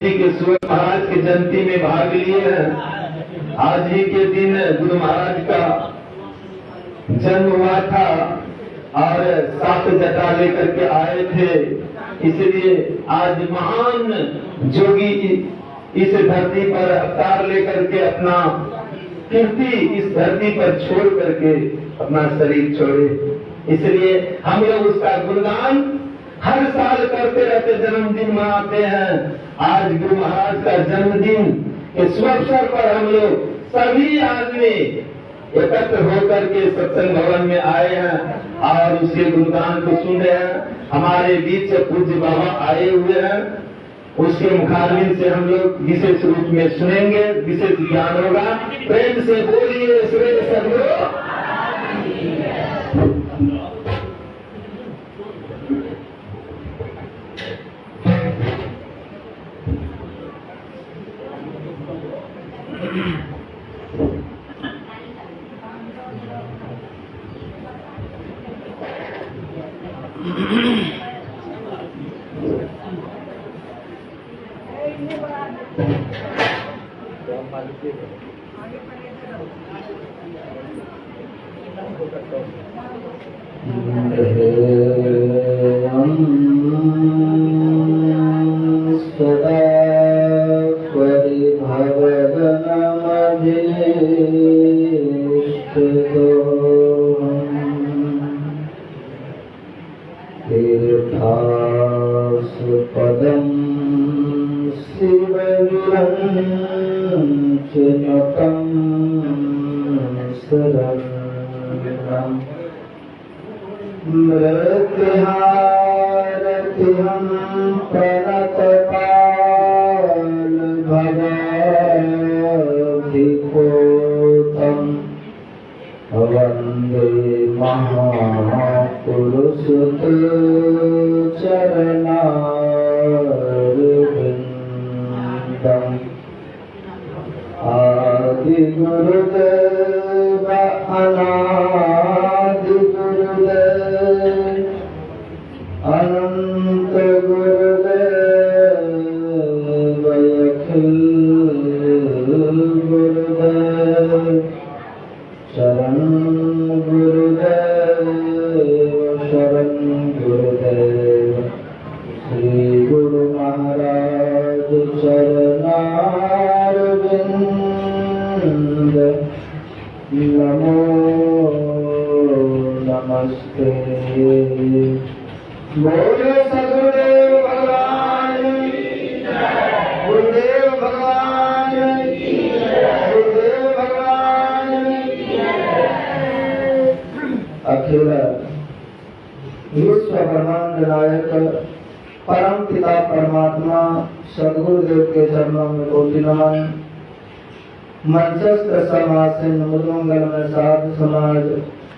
के सूर्य महाराज की जयंती में भाग लिए हैं। आज ही के दिन गुरु महाराज का जन्म हुआ था और 7 जटा लेकर के आए थे। इसलिए आज महान जोगी इस धरती पर अवतार लेकर के अपना कीर्ति इस धरती पर छोड़ करके अपना शरीर छोड़े। इसलिए हम लोग उसका गुणगान हर साल करते रहते, जन्मदिन मनाते हैं। आज गुरु महाराज का जन्मदिन इस अवसर पर हम लोग सभी आदमी एकत्र होकर के सत्संग भवन में आए हैं और उसके गुणगान को सुन रहे हैं। हमारे बीच पूज्य बाबा आए हुए हैं, उसके मुखारबिन से हम लोग विशेष रूप में सुनेंगे, विशेष ज्ञान होगा। प्रेम से बोलिए श्री सद्गुरु। विश्व ब्रह्मांड नायक परम पिता परमात्मा सदगुरुदेव के चरणों में कोटि नमन। मंचस्थ समासीन मुदमंगल में साधु समाज,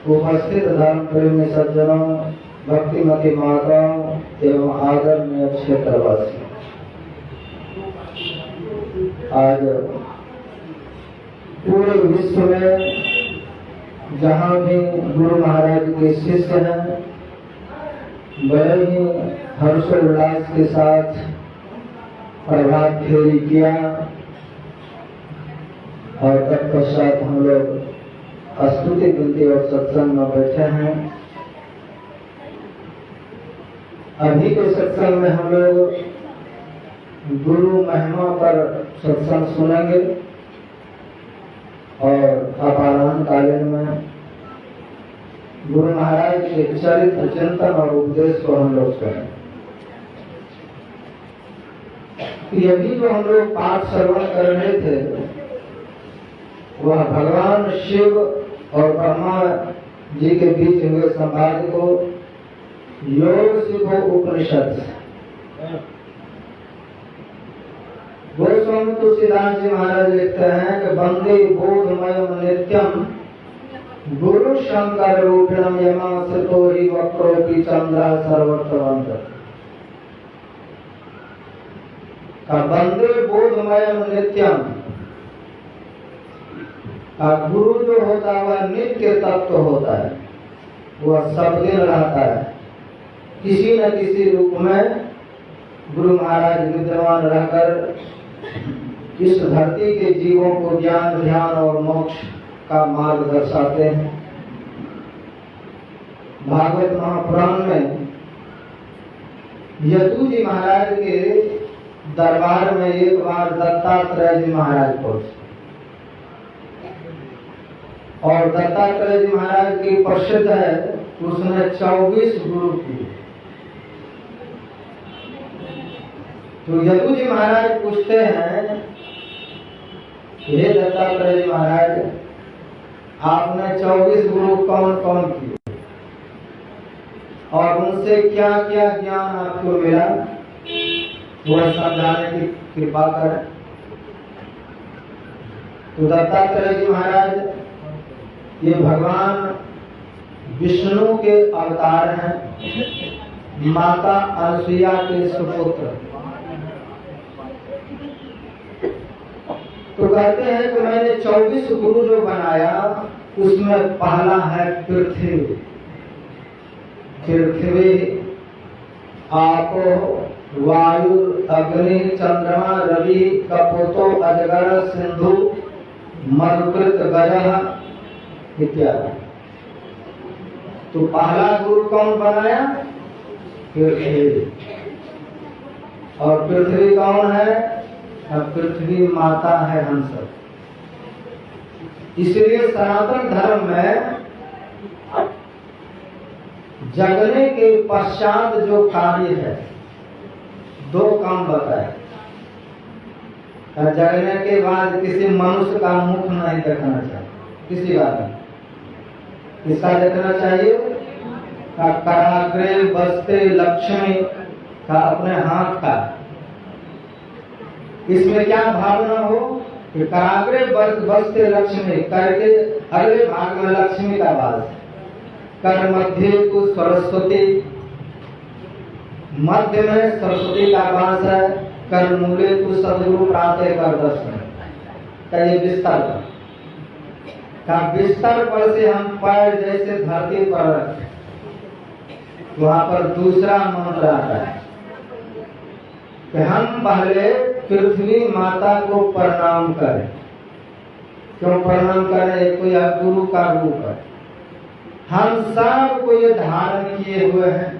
उपस्थित धर्म प्रेमी सज्जनों, भक्तिमती माताओं एवं आदरणीय क्षेत्रवासी, आज पूरे विश्व में जहाँ भी गुरु महाराज के शिष्य हैं, बड़े ही हर्षोल्लास के साथ प्रभात फेरी किया और तत्पश्चात हम लोग स्तुति विनती और सत्संग में बैठे हैं। अभी के सत्संग में हम लोग गुरु महिमा पर सत्संग सुनेंगे और अपराह्न कालीन में गुरु महाराज के चरित्र चिंतन और उपदेश को हम लोग करें। यही जो हम लोग पाठ श्रवण कर रहे थे, वह भगवान शिव और ब्रह्मा जी के बीच हुए संवाद को योग सिद्धो उपनिषद गोस्वामी तुलसीदास जी महाराज लिखते हैं कि वंदे बोधमयम नित्यम गुरु शंकर रूपिणम यमासतो हि वक्रोपि चंद्रा सर्वत्रवंत। वंदे बोधमयम नित्यम, गुरु जो होता है वह नित्य तत्व होता है, वह सब दिन रहता है, किसी न किसी रूप में गुरु महाराज विद्यमान रहकर इस धरती के जीवों को ज्ञान, ध्यान और मोक्ष का मार्ग दर्शाते हैं। भागवत महापुराण में यदु जी महाराज के दरबार में एक बार दत्तात्रेय जी महाराज पहुंचे और दत्तात्रेय जी महाराज की प्रसिद्ध है, उसने 24 गुरु किए। तो यदु जी महाराज पूछते हैं, हे दत्तात्रेय जी महाराज, आपने 24 गुरु कौन कौन किए और उनसे क्या क्या ज्ञान आपको मिला, वह समझाने की कृपा करें। तो दत्तात्रेय जी महाराज ये भगवान विष्णु के अवतार हैं, माता अनसुईया के सुपुत्र। तो कहते हैं कि मैंने 24 गुरु जो बनाया उसमें पहला है पृथ्वी। पृथ्वी, आपो, वायु, अग्नि, चंद्रमा, रवि, कपोतो, अजगर, सिंधु, मरुकृत, गजः इत्यादि। तो पहला गुरु कौन बनाया? पृथ्वी। और पृथ्वी कौन है? पृथ्वी माता है हम सब। इसलिए सनातन धर्म में जगने के पश्चात जो कार्य है, 2 काम बताए। जगने के बाद किसी मनुष्य का मुख नहीं देखना चाहिए, किसी बात नहीं। किसका देखना चाहिए? कराग्रे बसते लक्ष्मी का, अपने हाथ का। इसमें क्या भावना हो कि कराग्रे बसते लक्ष्मी, करके अगले भाग में लक्ष्मी का वास, कर मध्य को सरस्वती, मध्य में सरस्वती का वास है, कर मूले को सदगुरु प्रातः कर दर्शन का। ये बिस्तर का बिस्तर पर से हम पैर जैसे धरती पर रखें, वहां पर दूसरा मंत्र आता है कि हम पहले पृथ्वी माता को प्रणाम करें। क्यों प्रणाम करें? एक तो यह गुरु का रूप है, हम सब को ये धारण किए हुए हैं,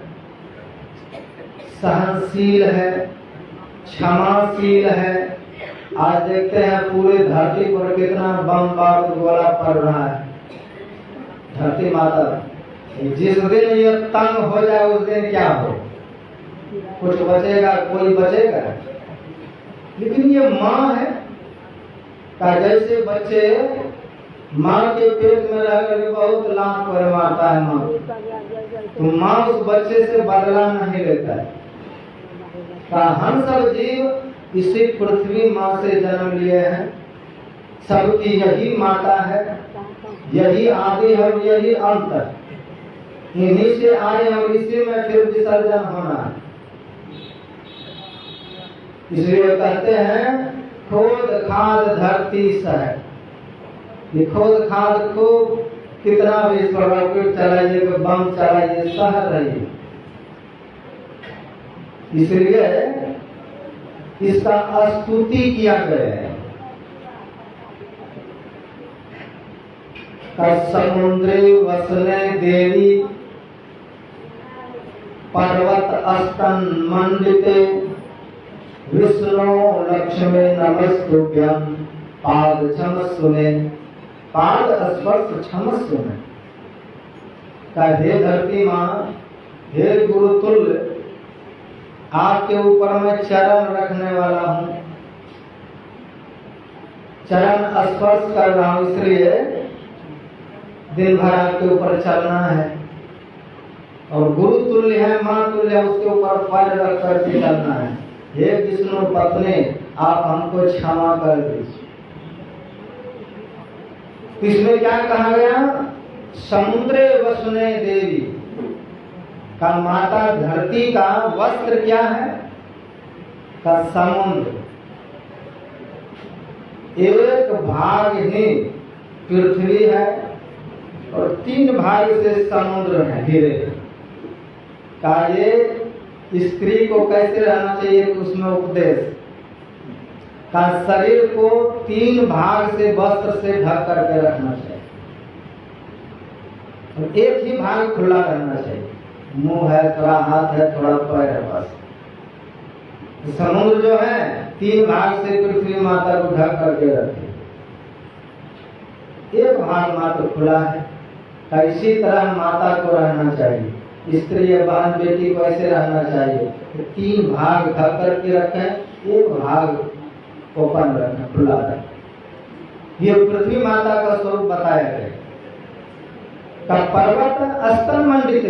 सहनशील है, क्षमाशील है। आज देखते हैं पूरे धरती पर कितना बम बारूद गोला पड़ रहा है। धरती माता जिस दिन ये तंग हो जाए उस दिन क्या हो? कुछ बचेगा? कोई बचेगा? लेकिन ये माँ है का, जैसे बच्चे माँ के पेट में रह कर बहुत लाभ पर मारता है माँ, तो माँ उस बच्चे से बदला नहीं लेता है। का हम सब जीव इसी पृथ्वी माँ से जन्म लिए हैं, सबकी यही माता है, यही आदि है, यही अंत है। इन्हीं से आए और इसी में फिर विसर्जन होना है। इसलिए कहते हैं खोद खाद धरती सह। ये खोद खाद को कितना भी रॉकेट चलाइए, बम चलाइए, सह रही। इसलिए इसका स्तुति किया गया है। समुद्रे वसने देवी, पर्वत अस्तन मंडिते, विष्णु लक्ष्मी नमस्तुभ्यं, पाद क्षमस्वने। पाद स्पर्श क्षमस्वने का, हे धरती माँ, हे गुरुतुल्य, आपके ऊपर मैं चरण रखने वाला हूँ, चरण स्पर्श कर रहा हूँ। इसलिए दिन भर आपके ऊपर चलना है। और गुरु तुल्य है, माँ तुल्य है, उसके ऊपर पैर रख करके चलना है। हे विष्णु पत्नी, आप हमको क्षमा कर दीजिए। इसमें क्या कहा गया? समुद्रे वसने देवी का, माता धरती का वस्त्र क्या है? का समुद्र। एक भाग ही पृथ्वी है और 3 भाग से समुद्र है, घिरे का। ये स्त्री को कैसे रहना चाहिए, उसमें उपदेश का शरीर को 3 भाग से वस्त्र से ढक करके रखना चाहिए और एक ही भाग खुला रहना चाहिए। मुंह है, थोड़ा हाथ है, थोड़ा पैर है, बस। समुद्र जो है 3 भाग से पृथ्वी माता को ढक करके रखे, एक भाग मात्र खुला है। इसी तरह माता को रहना चाहिए, स्त्री या बहन बेटी को ऐसे रहना चाहिए, 3 भाग ढक करके रखें, एक भाग ओपन रखें, खुला रखें। ये पृथ्वी माता का स्वरूप बताया गया। पर्वत स्तन मंडित,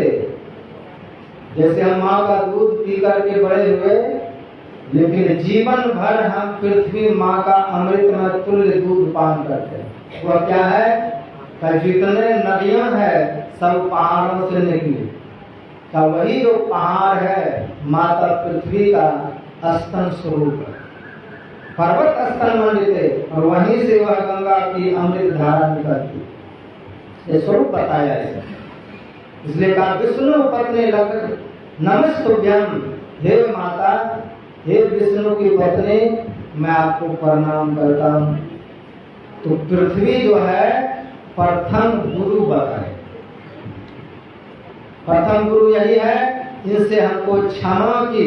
जैसे हम माँ का दूध पी करके बड़े हुए, लेकिन जीवन भर हम पृथ्वी माँ का अमृत में तुल्य दूध पान करते हैं। वह क्या है? जितने नदियां हैं सब पहाड़ों से निकली, वही जो पहाड़ है माता पृथ्वी का स्तन स्वरूप है। पर्वत स्तन मंडित, और वहीं से वह गंगा की अमृत धारा निकलती, ये स्वरूप बताया है। इसलिए कहा विष्णु पत्नी लग नमस्तुभ्यम, हे माता, हे विष्णु की पत्नी, मैं आपको प्रणाम करता हूँ। तो पृथ्वी जो है प्रथम गुरु बताए, प्रथम गुरु यही है। इनसे हमको क्षमा की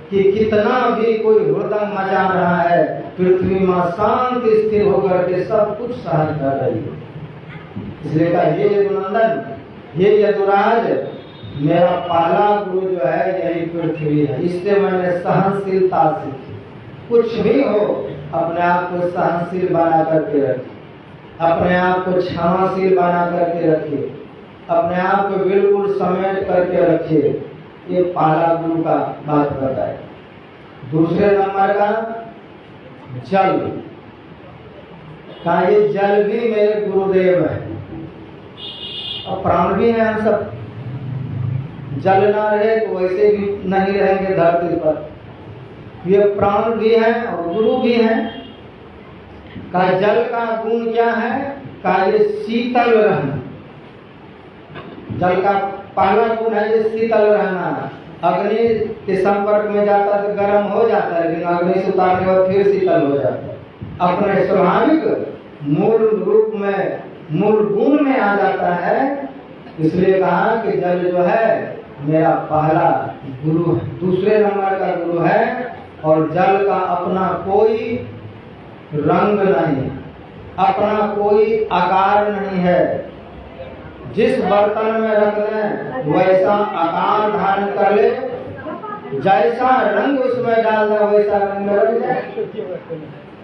कि कितना भी कोई हुड़दंग मचा रहा है, पृथ्वी माँ शांत स्थिर होकर के सब कुछ सहन कर रही है। इसलिए कहा हे यदुनंदन, हे यदुराज, मेरा पहला गुरु जो है यही पृथ्वी है। इससे मैंने सहनशीलता सीखी। कुछ भी हो अपने आप को सहनशील बना करके रखिए, अपने आप को क्षमाशील बना करके रखिए, अपने आप को बिल्कुल समेट करके रखिए। ये पहला गुरु का बात बताए। दूसरे नंबर का जल का, ये जल भी मेरे गुरुदेव है और प्राण भी है। हम सब जल ना रहे तो वैसे भी नहीं रहेंगे धरती पर। ये प्राण भी है और गुरु भी है। का जल का गुण क्या है? का ये शीतल रहना। जल का पहला गुण है ये शीतल रहना। अग्नि के संपर्क में जाता है तो गर्म हो जाता है, लेकिन अग्नि से उतारने के बाद फिर शीतल हो जाता है। अपने स्वाभाविक मूल रूप में, मूल गुण में आ जाता है। इसलिए कहा कि जल जो है मेरा पहला गुरु है, दूसरे नंबर का गुरु है। और जल का अपना कोई रंग नहीं, अपना कोई आकार नहीं है। जिस बर्तन में रख लें वैसा आकार धारण कर ले, जैसा रंग उसमें डाल दे वैसा रंग में रख जाए।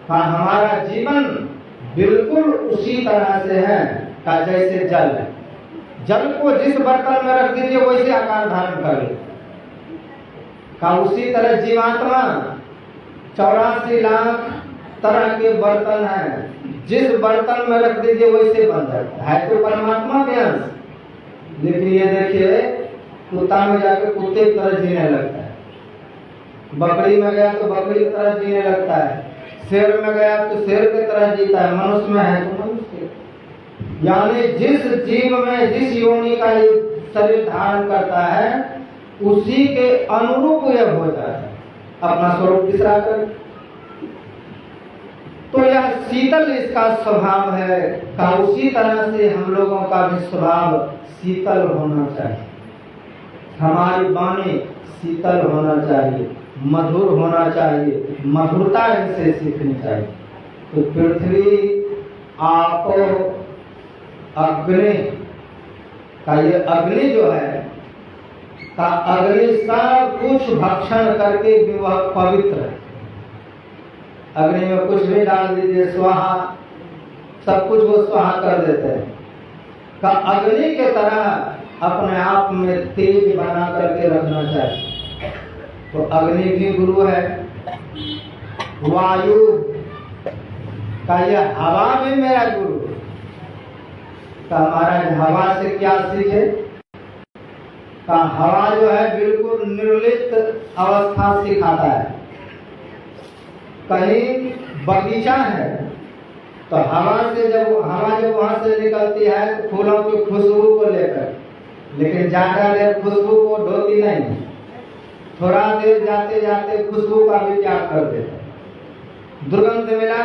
हमारा जीवन बिल्कुल उसी तरह से है का जैसे जल है। जल को जिस बर्तन में रख दीजिए वैसे आकार धारण कर ले। का उसी तरह जीवात्मा 84 लाख तरह के बर्तन हैं, जिस बर्तन में रख दीजिए वैसे बन जाता है। तो परमात्मा के अंश, लेकिन ये देखिए कुत्ता में जाकर कुत्ते की तरह जीने लगता है, बकरी में गया तो बकरी की तरह जीने लगता है, शेर में गया तो शेर की तरह जीता है, मनुष्य में है तो मनुष्य। यानी जिस जीव में जिस योनि का शरीर धारण करता है उसी के अनुरूप यह हो जाता है, अपना स्वरूप बिसरा कर। तो यह शीतल इसका स्वभाव है। का उसी तरह से हम लोगों का भी स्वभाव शीतल होना चाहिए। हमारी वाणी शीतल होना चाहिए, मधुर होना चाहिए, मधुरता इनसे सीखनी चाहिए। तो पृथ्वी, आप, अग्नि का ये अग्नि जो है का अग्नि सब कुछ भक्षण करके भी वह पवित्र है। अग्नि में कुछ भी डाल दीजिए स्वाहा, सब कुछ वो स्वाहा कर देते हैं। का अग्नि के तरह अपने आप में तेज बना करके रखना चाहिए। तो अग्नि भी गुरु है। वायु का यह हवा भी मेरा गुरु। का महाराज हवा से क्या सीखे? का हवा जो है बिल्कुल निर्लिप्त अवस्था सिखाता है। कहीं बगीचा है तो हवा जब वहां से निकलती है तो फूलों की खुशबू को लेकर, लेकिन ज्यादा देर खुशबू को ढोती नहीं। थोड़ा देर जाते जाते खुशबू का भी त्याग कर देता है। दुर्गंध मिला,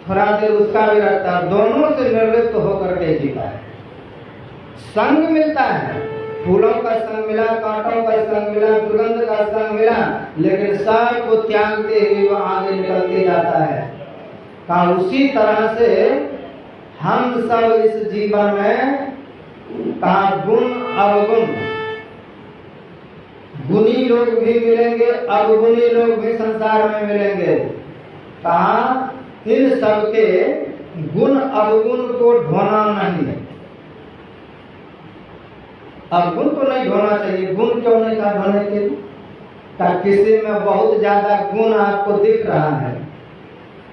थोड़ा देर उसका भी रहता है, दोनों से निर्लिप्त होकर के जीता है। संग मिलता है, फूलों का संग मिला, कांटों का संग मिला, दुर्गंध का संग मिला, लेकिन सब को त्यागते हुए वो आगे निकलते जाता है। का उसी तरह से हम सब इस जीवन में का गुण अवगुण, गुणी लोग भी मिलेंगे, अवगुणी लोग भी संसार में मिलेंगे। कहा इन सबके गुण अवगुण को ढोना नहीं है। अवगुण तो नहीं ढोना चाहिए, गुण क्यों नहीं था ढोने के लिए? किसी में बहुत ज्यादा गुण आपको दिख रहा है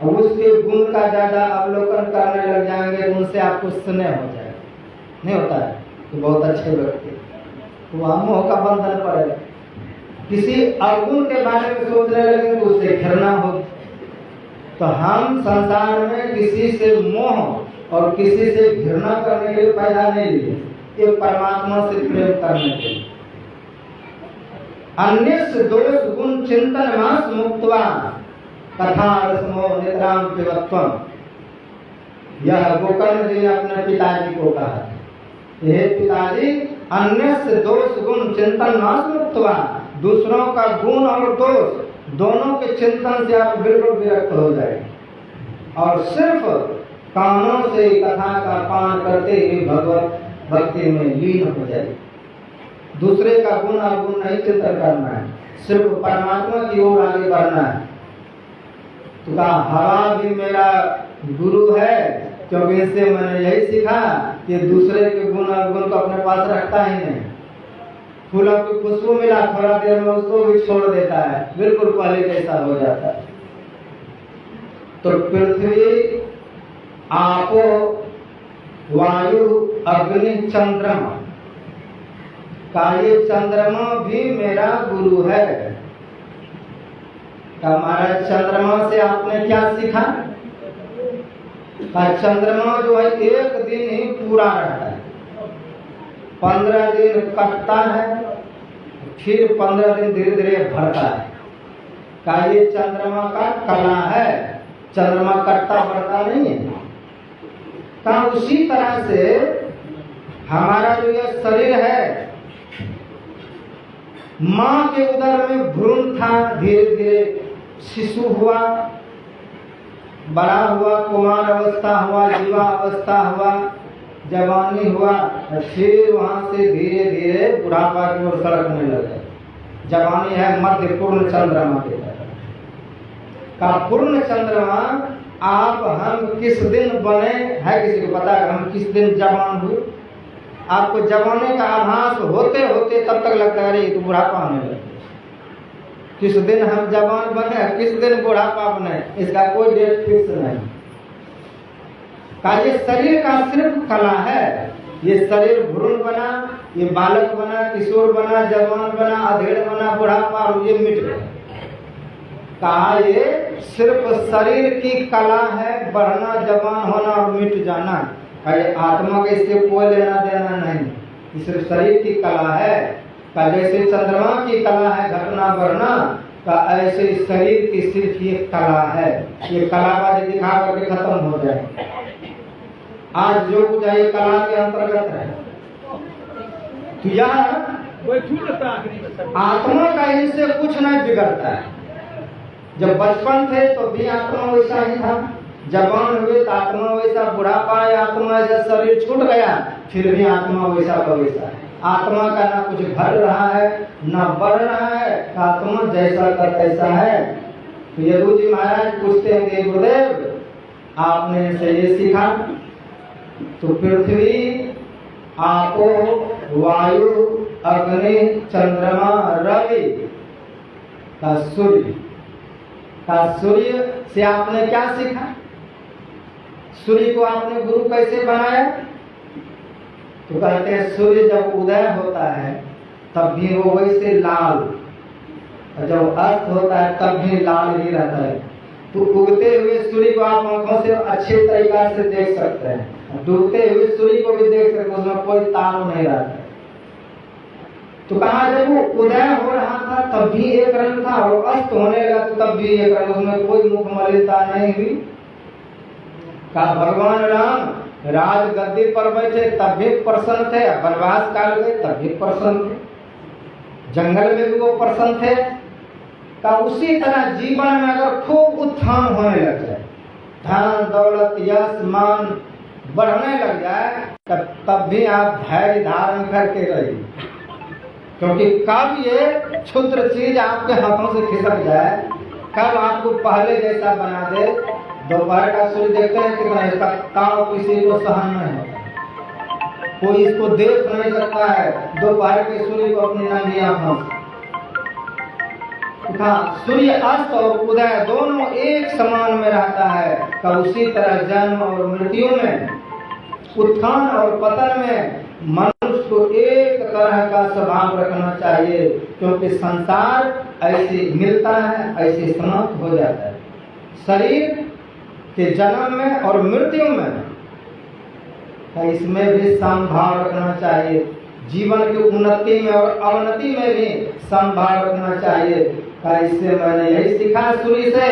और उसके गुण का ज्यादा अवलोकन करने लग जाएंगे, उनसे आपको स्नेह हो जाएगा। नहीं होता है तो बहुत अच्छे व्यक्ति तो वहां मोह का बंधन पड़ेगा। किसी अवगुण के बारे में सोचने लगे तो उससे घृणा होगी। तो हम संसार में किसी से मोह और किसी से घृणा करने के लिए पैदा नहीं लिए, ये परमात्मा से प्रेम करने के लिए। अन्य दोष गुण चिंतन मास मुक्त्वा कथा रसमो नितराम पिबत्वम। यह गोकर्ण जी ने अपने पिताजी को कहा, हे पिताजी, अन्य दोष गुण चिंतन मास मुक्त्वा, दूसरों का गुण और दोष दोनों के चिंतन से आप बिल्कुल विरक्त हो जाए और सिर्फ कानों से कथा का पान करते हुए भगवत भक्ति में लीन हो जाए। दूसरे का गुण और गुण नहीं चिंतन करना है, सिर्फ परमात्मा की ओर आगे बढ़ना है। तो कहा हवा भी मेरा गुरु है, क्योंकि इससे मैंने यही सीखा कि दूसरे के गुण और गुण को अपने पास रखता ही नहीं। फूलों की खुशबू मिला, थोड़ा देर में उसको भी छोड़ देता है, बिल्कुल पहले जैसा हो जाता है। तो पृथ्वी, आपो, वायु, अग्नि, चंद्रमा का ये चंद्रमा भी मेरा गुरु है। हमारा चंद्रमा से आपने क्या सीखा? चंद्रमा जो है एक दिन ही पूरा रहता है, 15 दिन कटता है, फिर 15 दिन धीरे धीरे बढ़ता है। का ये चंद्रमा का कला है, चंद्रमा कटता बढ़ता नहीं है। का उसी तरह से हमारा जो ये शरीर है, माँ के उदर में भ्रूण था, धीरे धीरे शिशु हुआ, बड़ा हुआ, कुमार अवस्था हुआ, युवा अवस्था हुआ, जवानी हुआ, फिर वहां से धीरे धीरे बुढ़ापा की ओर सड़कने लगे। जवानी है मध्य पूर्ण चंद्रमा के तरह का। पूर्ण चंद्रमा आप हम किस दिन बने है, किसी को पता है हम किस दिन जवान हुए? आपको जवानी का आभास होते होते तब तक लगता है अरे तो बुढ़ापा आने लगे। किस दिन हम जवान बने, किस दिन बुढ़ापा बने, इसका कोई डेट फिक्स नहीं। का ये शरीर का सिर्फ कला है। ये शरीर भ्रूण बना, ये बालक बना, किशोर बना, जवान बना, अधेड़ बना, बुढ़ापा, और ये मिट गया। कहा ये सिर्फ शरीर की कला है, बढ़ना, जवान होना और मिट जाना। अरे आत्मा के इससे कोई लेना देना नहीं, ये सिर्फ शरीर की कला है। का जैसे चंद्रमा की कला है घटना बढ़ना, का ऐसे शरीर की सिर्फ ये कला है। ये कलाबाजी दिखा करके खत्म हो जाए। आज जो कुछ है ये कला के अंतर्गत है। तो यह आत्मा का इनसे कुछ नहीं बिगड़ता है। जब बचपन थे तो भी आत्मा वैसा ही था, जवान हुए तो आत्मा वैसा, बुढ़ापा आया आत्मा ऐसा, शरीर छूट गया फिर भी आत्मा वैसा का वैसा है। आत्मा का ना कुछ घट रहा है ना बढ़ रहा है, आत्मा जैसा का तैसा है। तो यदु जी महाराज पूछते हैं गुरुदेव आपने इनसे ये सीखा? तो पृथ्वी, आपो, वायु, अग्नि, चंद्रमा, रवि का सूर्य से आपने क्या सीखा? सूर्य को आपने गुरु कैसे बनाया? तो कहते हैं सूर्य जब उदय होता है तब भी वो वैसे लाल, और जब अस्त होता है तब भी लाल ही रहता है। तो उगते हुए सूर्य को आप आंखों से अच्छे तरीका से देख सकते हैं, डूबते हुए सूर्य को भी देख सकते हैं, उसमें कोई तार नहीं रहता। तो कहा जब वो उदय हो रहा था तब भी एक रंग था और अस्त होने लगा तो तब भी एक रंग, उसमें कोई मुख मलिनता नहीं हुई। कहा भगवान राम राज गद्दी पर बैठे तब भी प्रसन्न थे, वनवास काल गए तब भी प्रसन्न थे, जंगल में भी वो प्रसन्न थे। का उसी तरह जीवन में अगर खूब उत्थान होने लग जाए, धन दौलत यश मान बढ़ने लग जाए, तब भी आप धैर्य धारण करके रहिए, क्योंकि कब ये क्षुद्र चीज आपके हाथों से खिसक जाए, कब आपको पहले जैसा बना दे। दोपहर का सूर्य देखते हैं कितना, इसका ताव किसी को सहन नहीं होता, कोई इसको देख नहीं सकता है दोपहर के सूर्य को अपनी नंगी आंखों से। सूर्य अस्त और उदय दोनों एक समान में रहता है। का उसी तरह जन्म और मृत्यु में, उत्थान और पतन में मनुष्य को एक तरह का स्वभाव रखना चाहिए, क्योंकि संसार ऐसे मिलता है ऐसे समाप्त हो जाता है। शरीर के जन्म में और मृत्यु में इसमें भी समभाव रखना चाहिए। जीवन की उन्नति में और अवनति में भी समभाव रखना चाहिए। इससे मैंने यही सीखा सूर्य से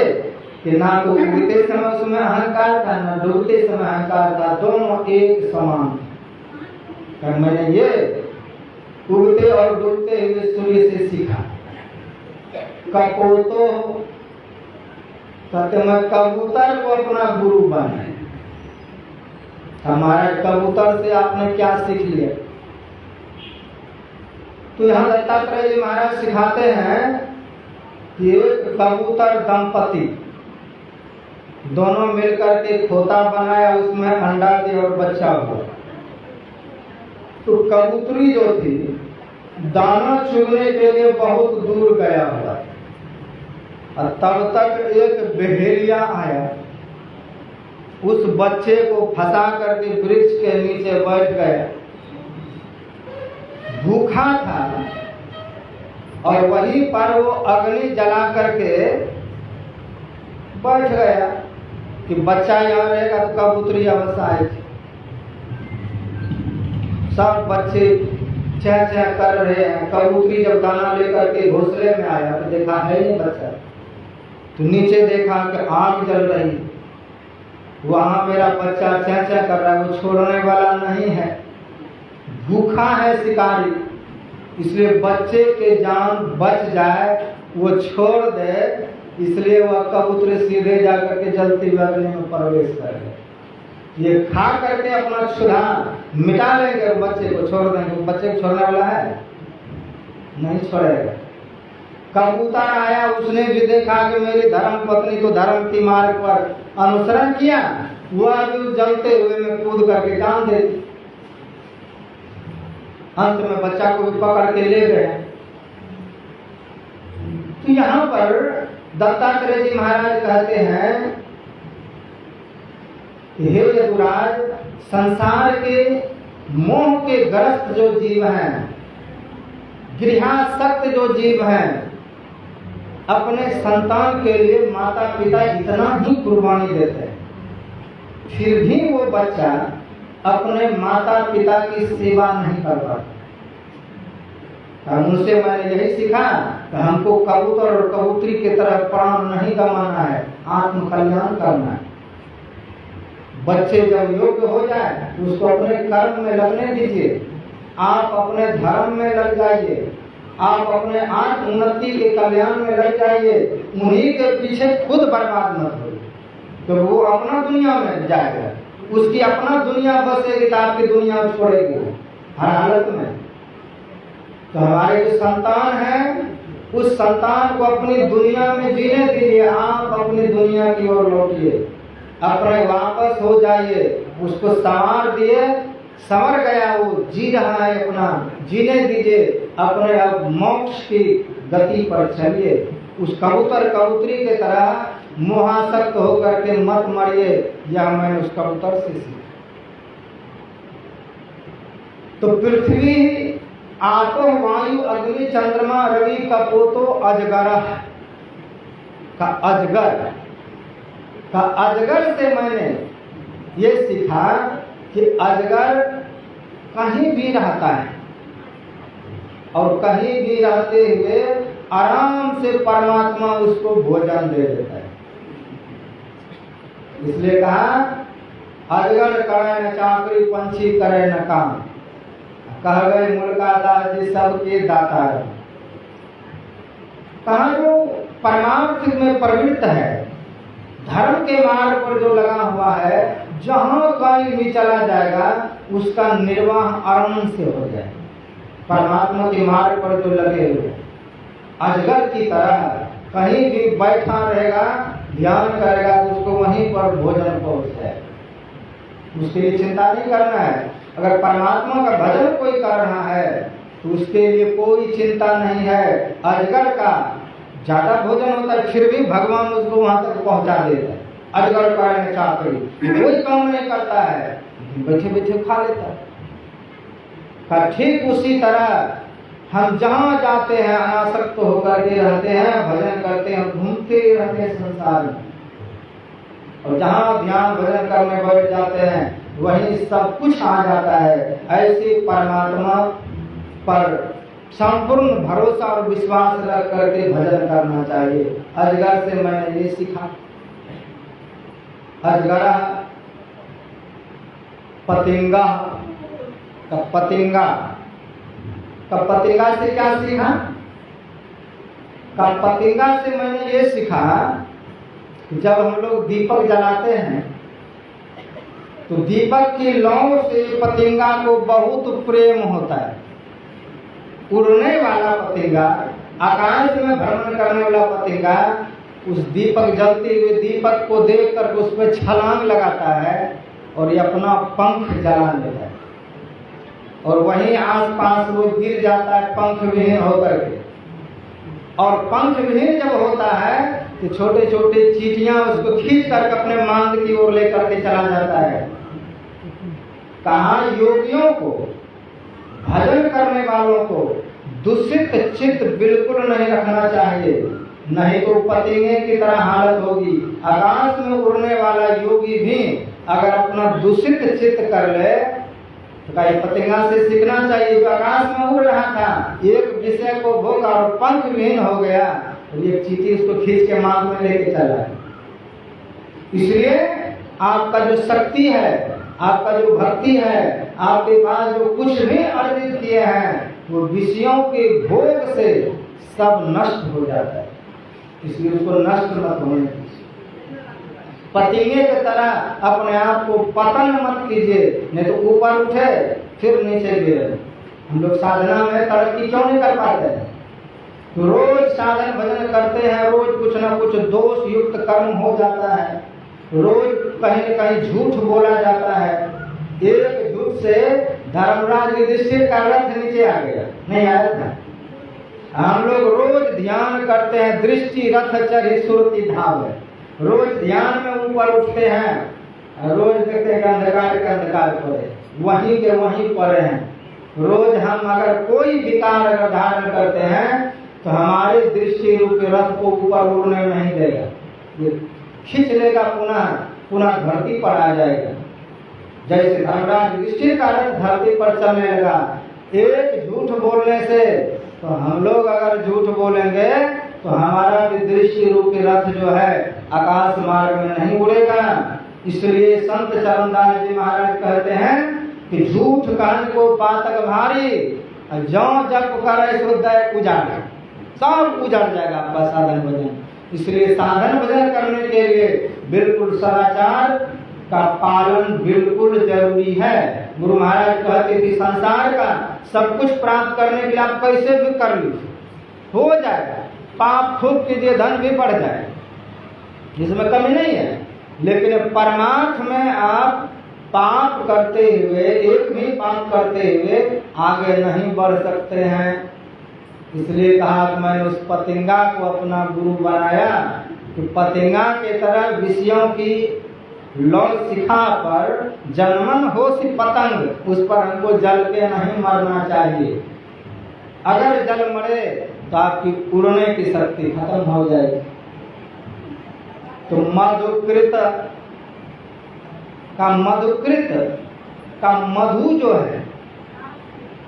कि ना तो उगते समय उसमें अहंकार था, ना डूबते समय अहंकार था, दोनों एक समान थे। मैंने ये उगते और डूबते हुए सूर्य से सीखा। कपोतो कहते मैं कबूतर को अपना गुरु बनाए। हमारा कबूतर से आपने क्या सीख लिया? तो यहाँ दत्तात्रेय जी महाराज सिखाते हैं कि एक कबूतर दंपति दोनों मिलकर के खोता बनाया, उसमें अंडा दिया और बच्चा हुआ। तो कबूतरी जो थी दाना चुगने के लिए बहुत दूर गया हुआ, और तब तक एक बहेलिया आया, उस बच्चे को फंसा करके वृक्ष के नीचे बैठ गया। भूखा था और वहीं पर वो अग्नि जला करके बैठ गया कि बच्चा यहाँ रहेगा तो कबूतरी अवश्य आएगी। सब बच्चे चह चह कर रहे हैं। कबूतरी जब दाना लेकर के घोंसले में आया तो देखा है नहीं बच्चा, तो नीचे देखा कि आग जल रही, वहां मेरा बच्चा चह चह कर रहा है, वो छोड़ने वाला नहीं है, भूखा है शिकारी, इसलिए बच्चे के जान बच जाए वो छोड़ दे, इसलिए वह कबूतर सीधे जाकर के जलती हुई अग्नि में प्रवेश करे। ये खा करके अपना क्षुधा मिटा लेंगे, बच्चे को छोड़ देंगे। बच्चे को छोड़ने वाला है नहीं, छोड़ेगा। कबूतर आया, उसने भी देखा कि मेरी धर्म पत्नी को धर्म की मार्ग पर अनुसरण किया, वह भी जलते हुए में कूद करके जान दे। अंत में बच्चा को भी पकड़ के ले गए। तो यहाँ पर दत्तात्रेय जी महाराज कहते हैं कि हे यदुराज, संसार के मोह के ग्रस्त जो जीव हैं, गृहासक्त जो जीव हैं, अपने संतान के लिए माता पिता इतना ही कुर्बानी देते हैं, फिर भी वो बच्चा अपने माता पिता की सेवा नहीं कर पाता। उनसे मैंने यही सीखा कि हमको कबूतर और कबूतरी की तरह प्राण नहीं गंवाना है, आत्म कल्याण करना है। बच्चे जब योग्य हो जाए उसको अपने कर्म में लगने दीजिए, आप अपने धर्म में लग जाइए, आप अपने आत्म उन्नति के कल्याण में लग जाइए, उन्हीं के पीछे खुद बर्बाद मत हो, तो वो अपना दुनिया में जाएगा, उसकी अपना दुनिया बसेगी तो आपकी दुनिया छोड़ेगी हर हालत में। तो हमारे जो संतान है, उस संतान को अपनी दुनिया में जीने दीजिए, आप अपनी दुनिया की ओर लौटिए, अपने वापस हो जाइए, उसको संवार दिए, संवर गया, वो जी रहा है, अपना जीने दीजिए, अपने अब मोक्ष की गति पर चलिए। उस कबूतर कबूतरी के तरह मोहासक्त होकर के मत मरिए, यह मैंने उस कबूतर से सीखा। तो पृथ्वी आतो वायु अग्नि चंद्रमा रवि कपोतो अजगर का अजगर से मैंने ये सीखा कि अजगर कहीं भी रहता है और कहीं भी रहते हुए आराम से परमात्मा उसको भोजन दे देता है। इसलिए कहा अजगर करे न चाकरी, पंछी करे न काम, कह गए मुल्का दास जी सबके दाता है। कहा जो परमार्थ में प्रवृत्त है, धर्म के मार्ग पर जो लगा हुआ है, जहां कहीं भी चला जाएगा उसका निर्वाह आराम से हो जाए। परमात्मा के मार्ग पर जो लगे हुए अजगर की तरह कहीं भी बैठा रहेगा, ध्यान करेगा तो उसको वहीं पर भोजन पहुंच जाए। उसके लिए चिंता नहीं करना है। अगर परमात्मा का भजन कोई कर रहा है तो उसके लिए कोई चिंता नहीं है। अजगर का ज्यादा भोजन होता है फिर भी भगवान उसको वहां तक पहुंचा देता है। अजगर करने चाकरी, कोई काम नहीं करता है, बैठे बैठे खा लेता है। ठीक उसी तरह हम जहाँ जाते हैं अनासक्त होकर के रहते हैं, भजन करते हैं, घूमते रहते हैं संसार में, और जहाँ ध्यान भजन करने बैठ जाते हैं वहीं सब कुछ आ जाता है। ऐसे परमात्मा पर संपूर्ण भरोसा और विश्वास रख करके भजन करना चाहिए। अजगर से मैंने ये सीखा। अजगरा पतिंगा, कपतिंगा, कपतिंगा से क्या सीखा? कपतिंगा से मैंने ये सीखा कि जब हम लोग दीपक जलाते हैं तो दीपक की लौ से पतिंगा को बहुत प्रेम होता है। उड़ने वाला पतिंगा, आकाश में भ्रमण करने वाला पतिंगा उस दीपक जलते हुए दीपक को देख कर उस पर छलांग लगाता है और ये अपना पंख जला लेता है, और वहीं आसपास वो गिर जाता है पंख विहीन होकर के। और पंख विहीन जब होता है तो छोटे छोटे चींटियां उसको खींच कर अपने मांग की ओर लेकर के चला जाता है। कहा योगियों को, भजन करने वालों को दूषित चित्त बिल्कुल नहीं रखना चाहिए, नहीं तो पतिंगे की तरह हालत होगी। आकाश में उड़ने वाला योगी भी अगर अपना दूषित चित्त कर ले तो कहीं पतिंगा से सीखना चाहिए। जो आकाश में उड़ रहा था, एक विषय को भोगा और पंख विहीन हो गया, तो एक चींटी उसको खींच के मांग में लेके चला। इसलिए आपका जो शक्ति है, आपका जो भक्ति है, आपके पास जो कुछ भी अर्जित किए हैं वो विषयों के भोग से सब नष्ट हो जाता है। इसलिए उसको नष्ट मत होने दीजिए। पतिंगे की तरह अपने आप को पतन मत कीजिए, नहीं तो ऊपर उठे फिर नीचे गिरे। हम लोग साधना में तरक्की क्यों नहीं कर पाते? तो रोज साधन भजन करते हैं, रोज कुछ ना कुछ दोष युक्त कर्म हो जाता है, रोज कहीं न कहीं झूठ बोला जाता है। एक झूठ से धर्मराज युधिष्ठिर का रथ नीचे आ गया, नहीं आया था। हम लोग रोज ध्यान करते हैं, दृष्टि रथ चढ़ी सुरति धावे, रोज ध्यान में ऊपर उठते हैं, रोज देखते हैं अंधकार के अंधकार पड़े, वहीं के वहीं पड़े हैं। रोज हम अगर कोई विकार अगर धारण करते हैं तो हमारे दृष्टि रूपी रथ को ऊपर उड़ने नहीं देगा, ये खींच लेगा, पुनः धरती पर आ जाएगा। जैसे धर्मराज युधिष्ठिर का रथ धरती पर चलने लगा एक झूठ बोलने से, तो हम लोग अगर झूठ बोलेंगे तो हमारा भी दृष्टि रूपी रथ जो है आकाश मार्ग में नहीं उड़ेगा। इसलिए संत चरणदास जी महाराज कहते हैं कि झूठ कहने को पातक भारी, जौ जप करे सो दै उजाड़, सब उजड़ जाएगा आपका साधन भजन। इसलिए साधन भजन करने के लिए बिल्कुल सदाचार का पालन बिल्कुल जरूरी है। गुरु महाराज कहते थे संसार का सब कुछ प्राप्त करने के लिए आप कैसे भी कर लीजिए, हो जाएगा, पाप खूब कीजिए धन भी बढ़ जाए, जिसमें कमी नहीं है। लेकिन परमार्थ में आप पाप करते हुए, एक भी पाप करते हुए आगे नहीं बढ़ सकते हैं। इसलिए कहा कि मैंने उस पतिंगा को अपना गुरु बनाया कि पतिंगा के तरह विषयों की लौ शिखा पर जन्मन हो सी पतंग, उस पर हमको जल के नहीं मरना चाहिए। अगर जल मरे तो आपकी उड़ने की शक्ति खत्म हो जाएगी। तो मधुकृत का मधु जो है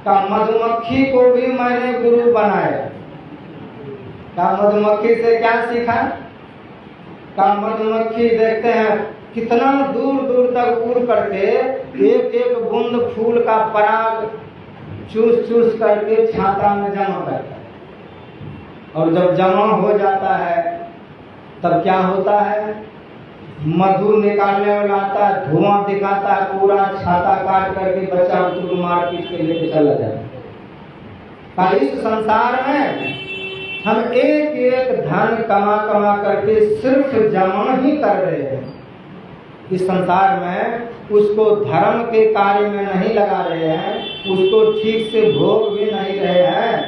का मधुमक्खी को भी मैंने गुरु बनाया। का मधुमक्खी से क्या सीखा? का मधुमक्खी देखते हैं कितना दूर दूर तक उड़ करके एक एक बूंद फूल का पराग चूस चूस करके छाता में जमा करता है, और जब जमा हो जाता है तब क्या होता है? मधु निकालने वाला आता है, धुआं दिखाता है, पूरा छाता काट करके बच्चा उसको मार पीट के लेके चला जाता है। इस संसार में हम एक एक धन कमा कमा करके सिर्फ जमा ही कर रहे हैं। इस संसार में उसको धर्म के कार्य में नहीं लगा रहे हैं, उसको ठीक से भोग भी नहीं रहे हैं।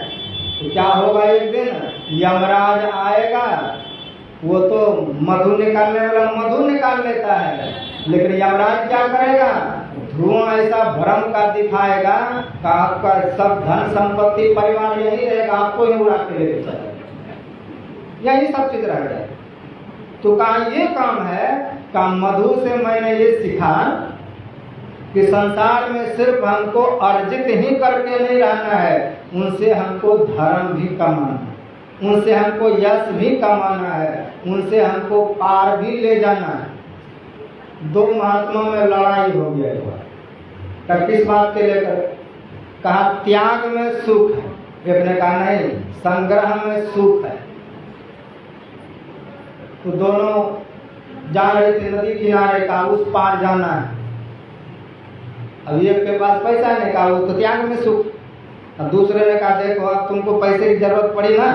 तो क्या होगा? एक दिन यमराज आएगा, वो तो मधु निकालने वाला मधु निकाल लेता है, लेकिन यमराज क्या करेगा? धुआं ऐसा भ्रम का दिखाएगा कि आपका सब धन संपत्ति परिवार यही रहेगा, आपको ही उड़ा के लेके चलेगा, यही सब चीज रह जाए। तो कहा ये काम है का मधु से मैंने ये सीखा कि संसार में सिर्फ हमको अर्जित ही करके नहीं रहना है, उनसे हमको धर्म भी कमाना है, उनसे हमको यश भी कमाना है, उनसे हमको पार भी ले जाना है। दो महात्मा में लड़ाई हो गया था, किस बात के लेकर? कहा त्याग में सुख है, एक ने कहा नहीं संग्रह में सुख है। तो दोनों जा रहे थे नदी किनारे, का उस पार जाना है। अब एक के पास पैसा नहीं, कहा वो तो त्याग में सुख। अब दूसरे ने कहा देखो अब तुमको पैसे की जरूरत पड़ी ना,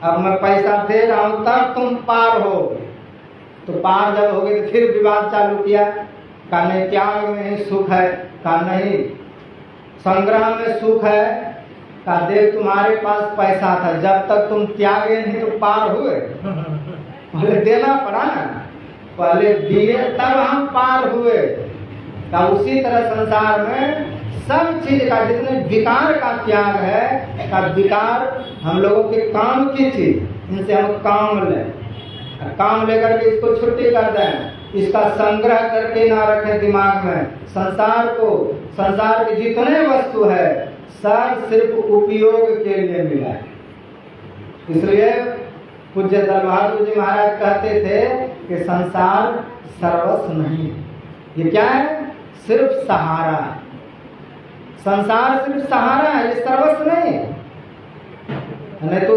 अब मैं पैसा दे रहा हूं तब तुम पार हो। तो पार जब हो गए तो फिर विवाद चालू किया। कहा नहीं त्याग में ही सुख है, कहा नहीं संग्रह में सुख है। कहा देख तुम्हारे पास पैसा था, जब तक तुम त्यागे नहीं तो पार हुए, पहले देना पड़ा ना, पहले दिए तब हम पार हुए। का उसी तरह संसार में सब चीज का जितने विकार का त्याग है, का विकार हम लोगों के काम की चीज, इनसे हम काम लें, काम लेकर के इसको छुट्टी कर दें, इसका संग्रह करके ना रखें दिमाग में। संसार को, संसार के जितने वस्तु है सब सिर्फ उपयोग के लिए मिला है। इसलिए पूज्य दल बहादुर जी महाराज कहते थे कि संसार सर्वस्व नहीं है। ये क्या है? सिर्फ सहारा है। संसार सिर्फ सहारा है, ये सर्वस्व नहीं है। नहीं तो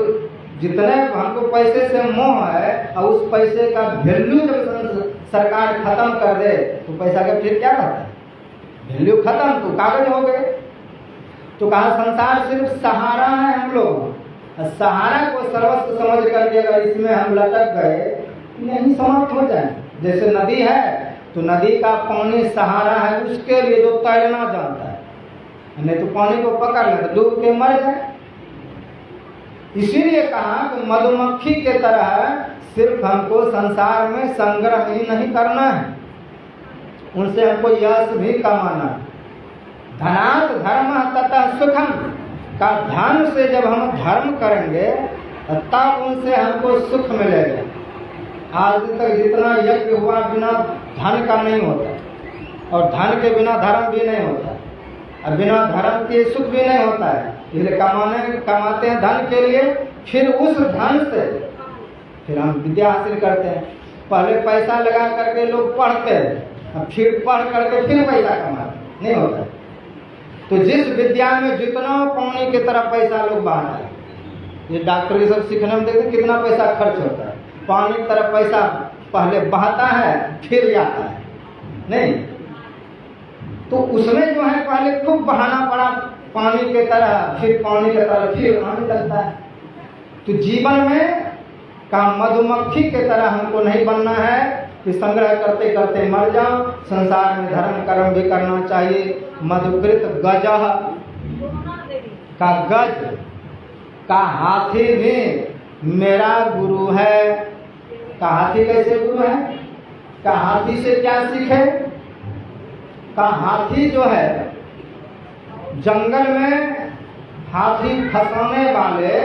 जितने हमको पैसे से मोह है और उस पैसे का वैल्यू जब सरकार खत्म कर दे तो पैसा का फिर क्या रहता है? वैल्यू खत्म, तो कागज हो गए। तो कहा संसार सिर्फ सहारा है हम लोग। सहारा को सर्वस्व समझ करके अगर इसमें हम लटक गए यही समाप्त हो जाए। जैसे नदी है तो नदी का पानी सहारा है उसके लिए जो तैरना जानता है, नहीं तो पानी को पकड़ ले तो डूब के मर जाए। इसीलिए कहा कि मधुमक्खी के तरह सिर्फ हमको संसार में संग्रह ही नहीं करना है, उनसे हमको यश भी कमाना है। धनात् धर्म ततः सुखम, का धन से जब हम धर्म करेंगे तब उनसे हमको सुख मिलेगा। आज तक जितना यज्ञ हुआ बिना धन का नहीं होता, और धन के बिना धर्म भी नहीं होता, और बिना धर्म के सुख भी नहीं होता है। इसलिए कमाते हैं धन के लिए, फिर उस धन से फिर हम विद्या हासिल करते हैं। पहले पैसा लगा करके लोग पढ़ते हैं, फिर पढ़ करके फिर पैसा कमाते, नहीं होता। तो जिस विद्या में जितना पानी की तरह पैसा लोग बहाता है, ये डॉक्टरी सब सीखने में देखते कितना पैसा खर्च होता है, पानी की तरह पैसा पहले बहाता है फिर आता है, नहीं तो उसमें जो है पहले खूब बहाना पड़ा पानी की तरह, फिर पानी की तरह फिर आने लगता है। तो जीवन में का मधुमक्खी की तरह हमको नहीं बनना है कि संग्रह करते करते मर जाओ। संसार में धर्म कर्म भी करना चाहिए। मधुकृत गजह, का गज का हाथी भी मेरा गुरु है। का हाथी कैसे गुरु है? का हाथी से क्या सीखे? का हाथी जो है जंगल में हाथी फंसाने वाले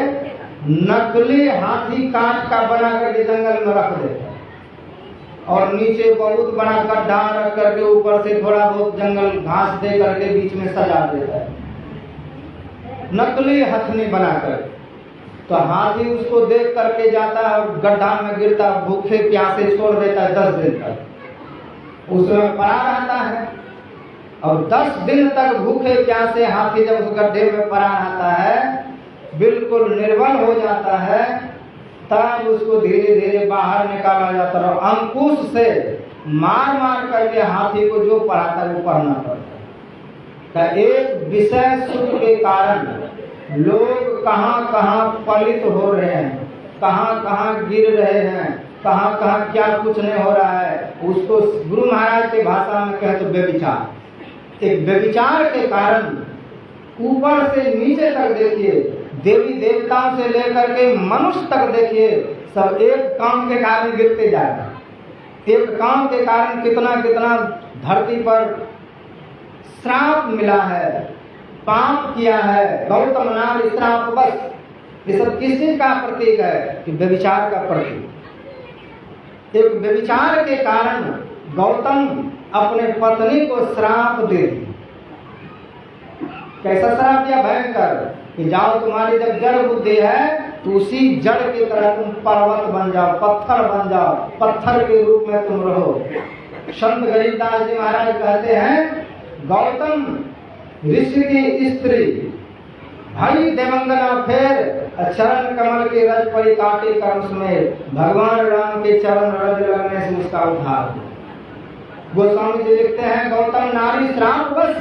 नकली हाथी काट का बना करके जंगल में रख देते हैं, और नीचे बहुत बड़ा गड्ढा रख करके ऊपर से थोड़ा बहुत जंगल घास दे करके बीच में सजा देता है। नकली हथनी बनाकर। तो हाथी उसको देख करके जाता है और गड्ढा में गिरता, भूखे प्यासे छोड़ देता है 10 दिन तक, उसमें पड़ा रहता है। और 10 दिन तक भूखे प्यासे हाथी जब उस गड्ढे में पड़ा रहता है, बिल्कुल निर्बल हो जाता है, तब उसको धीरे धीरे बाहर निकाला जाता है और अंकुश से मार मार करके हाथी को जो पढ़ाता है वो पढ़ना पड़ता है। एक विषय सुख के कारण लोग कहाँ कहाँ पलित हो रहे हैं, कहाँ कहाँ गिर रहे हैं, कहाँ कहाँ क्या कुछ नहीं हो रहा है। उसको गुरु महाराज के भाषा में कहे तो व्यभिचार। एक व्यभिचार के कारण ऊपर से नीचे तक देखिए, देवी देवताओं से लेकर के मनुष्य तक देखिए, सब एक काम के कारण गिरते जा रहे हैं। एक काम के कारण कितना कितना धरती पर श्राप मिला है, पाप किया है। गौतम नाम श्राप, बस ये सब किस चीज का प्रतीक है? कि व्यभिचार का प्रतीक। एक व्यभिचार के कारण गौतम अपने पत्नी को श्राप दे दी। कैसा श्राप दिया? भयंकर, कि जाओ तुम्हारी जब जड़ बुद्धि है तो उसी जड़ की तरह तुम पर्वत बन जाओ, पत्थर बन जाओ, पत्थर के रूप में तुम रहो। संत गरीबदास जी महाराज कहते हैं, गौतम ऋषि की स्त्री भाई देवंगना फेर चरण कमल के रज परी काटे कर्म में, भगवान राम के चरण रज लगने से उसका उद्धार। गोस्वामी जी लिखते हैं, गौतम नारी श्राप बस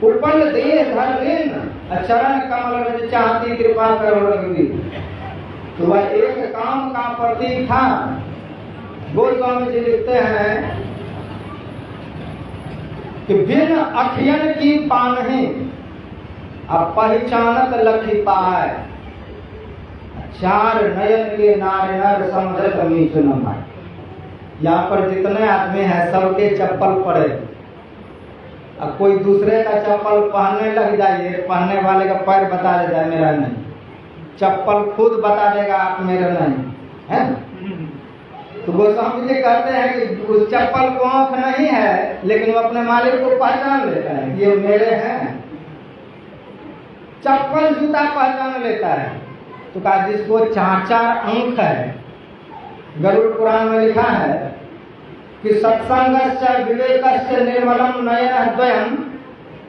उपल दिए धर्मीन, चरण कमल रज चाहती कृपा करो रघुवीर। तो वह एक काम का प्रतीक था। गोस्वामी जी लिखते हैं कि बिन अखियन की पानहि अब पहचानत लखी पाए, चार नयन के नारे नर समझत मीठ न पाए। यहाँ पर जितने आदमी हैं सबके चप्पल पड़े। अब कोई दूसरे का चप्पल पहनने लग जाइए, पहनने वाले का पैर बता देता है मेरा नहीं, चप्पल खुद बता देगा आप मेरा नहीं है। तो गोस्वामी जी कहते हैं कि उस चप्पल को आँख नहीं है, लेकिन वो अपने मालिक को पहचान लेता है, ये मेरे हैं। चप्पल जूता पहचान लेता है। तो कहा जिसको 4-4 अंक है, गरुड़ पुराण में लिखा है कि सत्संगस्य विवेकस्य निर्मलम नयन द्वयम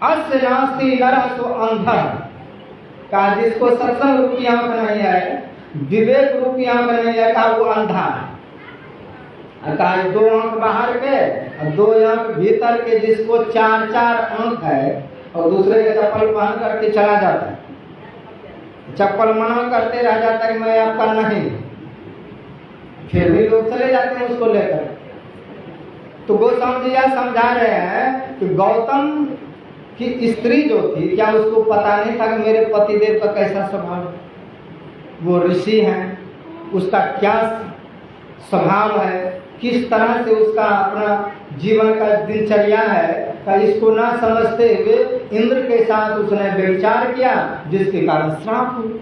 अस्य नास्ति नरः सो अंधः। कहा जिसको सत्संग रूपी आंख नहीं है, विवेक रूपी आंख नहीं है, कहा वो अंधा है। कहा 2 अंक बाहर के और 2 अंक भीतर के, जिसको 4-4 अंक है और दूसरे के चप्पल पहन करके चला जाता है, चप्पल मना करते रह जाता है कि मैं आपका नहीं, फिर भी लोग चले जाते हैं उसको लेकर। तो गोस्वामी जी यह समझा रहे हैं कि गौतम की स्त्री जो थी, क्या उसको पता नहीं था कि मेरे पतिदेव का कैसा स्वभाव है? वो ऋषि हैं, उसका क्या स्वभाव है, किस तरह से उसका अपना जीवन का दिनचर्या है, का इसको ना समझते हुए इंद्र के साथ उसने व्यभिचार किया, जिसके कारण श्राप हुए,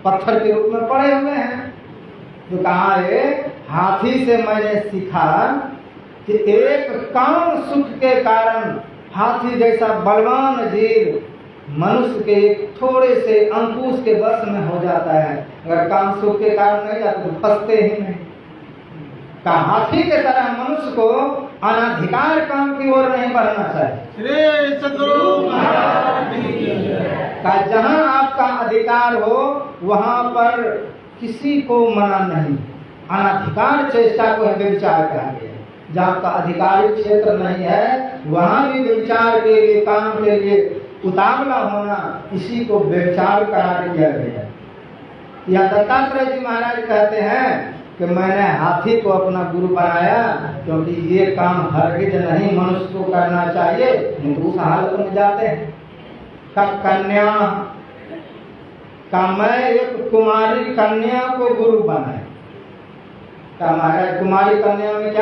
पत्थर के रूप में पड़े हुए हैं। तो कहा है, हाथी से मैंने सीखा कि एक काम सुख के कारण हाथी जैसा बलवान जीव मनुष्य के एक थोड़े से अंकुश के वश में हो जाता है। अगर काम सुख के कारण नहीं जाते तो फंसते ही नहीं। का हाथी के तरह मनुष्य को अनाधिकार काम की ओर नहीं बढ़ना चाहिए। का जहाँ आपका अधिकार हो वहाँ पर किसी को मना नहीं। अनाधिकार चेष्टा को व्यभिचार कहा गया। जहाँ का अधिकारी क्षेत्र नहीं है वहाँ भी व्यभिचार के लिए, काम के लिए उतावला होना, इसी को व्यभिचार करार दिया गया। यह दत्तात्रेय जी महाराज कहते हैं कि मैंने हाथी को अपना गुरु बनाया क्योंकि ये काम हरगिज नहीं मनुष्य को करना चाहिए, नहीं तो उस हालत में जाते हैं। कब कन्या का मैं एक कुमारी कन्या को गुरु बनाया। का महाराज कुमारी कन्या में